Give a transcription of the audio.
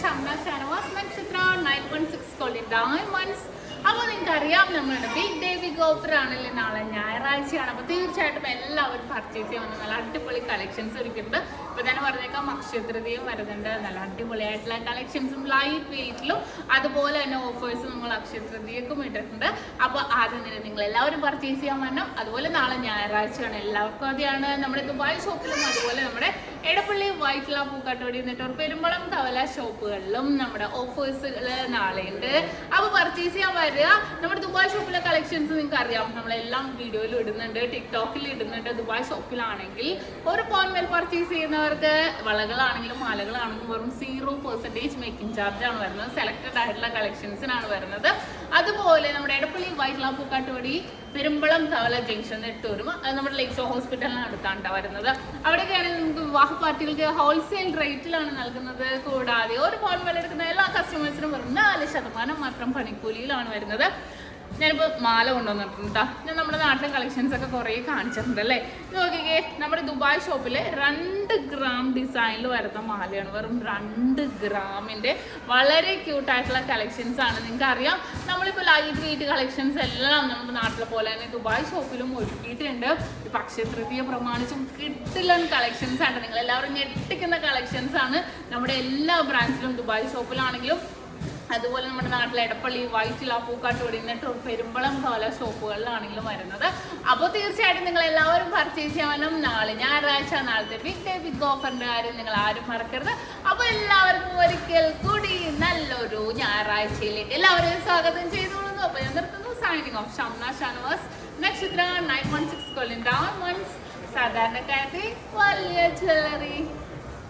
SHAMNA Nakshathra 916 golden diamonds. അപ്പോൾ നിങ്ങൾക്കറിയാം നമ്മളുടെ ബിഗ് ഡേ ബിഗ് ഓഫർ ആണല്ലേ നാളെ ഞായറാഴ്ചയാണ്. അപ്പോൾ തീർച്ചയായിട്ടും എല്ലാവരും പർച്ചേസ് ചെയ്യാൻ വന്ന നല്ല അടിപൊളി കളക്ഷൻസ് ഒരുക്കുന്നുണ്ട്. ഇപ്പോൾ തന്നെ പറഞ്ഞേക്കാം അക്ഷയതൃതീയം വരുന്നുണ്ട്. നല്ല അടിപൊളിയായിട്ടുള്ള കളക്ഷൻസും ലൈറ്റ് വെയിറ്റിലും അതുപോലെ തന്നെ ഓഫേഴ്സ് നമ്മൾ അക്ഷയതൃതീയക്കും ഇട്ടിട്ടുണ്ട്. അപ്പോൾ ആദ്യം തന്നെ നിങ്ങൾ എല്ലാവരും പർച്ചേസ് ചെയ്യാൻ വരണം. അതുപോലെ നാളെ ഞായറാഴ്ചയാണ്, എല്ലാവർക്കും അതെയാണ്. നമ്മുടെ ദുബായ് ഷോപ്പിലും അതുപോലെ നമ്മുടെ എടപ്പള്ളി വൈറ്റില പൂക്കാട്ടോടി നെറ്റ്വർക്ക് പെരുമ്പളം കവല ഷോപ്പുകളിലും നമ്മുടെ ഓഫേഴ്സുകൾ നാളെയുണ്ട്. അപ്പോൾ പർച്ചേസ് ചെയ്യാൻ വരിക. നമ്മുടെ ദുബായ് ഷോപ്പിലെ കളക്ഷൻസ് നിങ്ങൾക്ക് അറിയാം, നമ്മളെല്ലാം വീഡിയോയിൽ ഇടുന്നുണ്ട്, ടിക്ടോക്കിൽ ഇടുന്നുണ്ട്. ദുബായ് ഷോപ്പിലാണെങ്കിൽ ഒരു പവൻ മേൽ പർച്ചേസ് ചെയ്യുന്നവർക്ക് വളകളാണെങ്കിലും മാലകളാണെങ്കിലും വെറും 0% മേക്കിംഗ് ചാർജ് ആണ് വരുന്നത്. സെലക്റ്റഡ് ആയിട്ടുള്ള കളക്ഷൻസിനാണ് വരുന്നത്. അതുപോലെ നമ്മുടെ എടപ്പള്ളി വൈറ്റില പൂക്കാട്ടോടി പെരുമ്പളം കവല ജംഗ്ഷൻ നെട്ടൂരും അത് നമ്മുടെ ലേക്സോ ഹോസ്പിറ്റലിന് അടുത്താണ് വരുന്നത്. അവിടെയൊക്കെയാണെങ്കിൽ നമുക്ക് വിവാഹ പാർട്ടികൾക്ക് ഹോൾസെയിൽ റേറ്റിലാണ് നൽകുന്നത്. കൂടാതെ ഒരു പവൻ വില എടുക്കുന്ന എല്ലാ കസ്റ്റമേഴ്സിനും വെറും 4% മാത്രം പണിക്കൂലിയിലാണ് വരുന്നത്. ഞാനിപ്പോൾ മാല കൊണ്ടുവന്നിട്ടുണ്ട് കേട്ടോ. ഞാൻ നമ്മുടെ നാട്ടിലെ കളക്ഷൻസ് ഒക്കെ കുറേ കാണിച്ചിട്ടുണ്ട് അല്ലേ. ഇത് നോക്കിക്കേ, നമ്മുടെ ദുബായ് ഷോപ്പിൽ 2 ഗ്രാം ഡിസൈനിൽ വരുന്ന മാലയാണ്. വെറും 2 ഗ്രാമിൻ്റെ വളരെ ക്യൂട്ടായിട്ടുള്ള കളക്ഷൻസ് ആണ്. നിങ്ങൾക്ക് അറിയാം നമ്മളിപ്പോൾ ലൈറ്റ് വെയിറ്റ് കളക്ഷൻസ് എല്ലാം നമ്മുടെ നാട്ടിലെ പോലെ തന്നെ ദുബായ് ഷോപ്പിലും ഒരുക്കിയിട്ടുണ്ട്. ഇപ്പം അക്ഷയതൃതീയ പ്രമാണിച്ചും കിട്ടില്ല കളക്ഷൻസ് ആണ്. നിങ്ങളെല്ലാവരും ഞെട്ടിക്കുന്ന കളക്ഷൻസ് ആണ് നമ്മുടെ എല്ലാ ബ്രാഞ്ചിലും, ദുബായ് ഷോപ്പിലാണെങ്കിലും അതുപോലെ നമ്മുടെ നാട്ടിലെ എടപ്പള്ളി വൈറ്റില പൂക്കാട്ടോടി നെട്ടൂർ പെരുമ്പളം കവല ഷോപ്പുകളിലാണെങ്കിലും വരുന്നത്. അപ്പോൾ തീർച്ചയായിട്ടും നിങ്ങൾ എല്ലാവരും പർച്ചേസ് ചെയ്യാനും നാളെ ഞായറാഴ്ച നാളത്തെ ബിഗ് ഡേ ബിഗ് ഓഫറിൻ്റെ കാര്യം നിങ്ങൾ ആരും മറക്കരുത്. അപ്പോൾ എല്ലാവർക്കും ഒരിക്കൽ കൂടി നല്ലൊരു ഞായറാഴ്ചയിലേക്ക് എല്ലാവരെയും സ്വാഗതം ചെയ്തോളുന്നു. അപ്പോൾ ഞാൻ നിർത്തുന്നു. സൈനിങ് ഓഫ് ഷംന ഷാനവാസ്, നക്ഷത്ര 916 golden diamonds, സാധാരണക്കാരുടെ വലിയ ജ്വല്ലറി.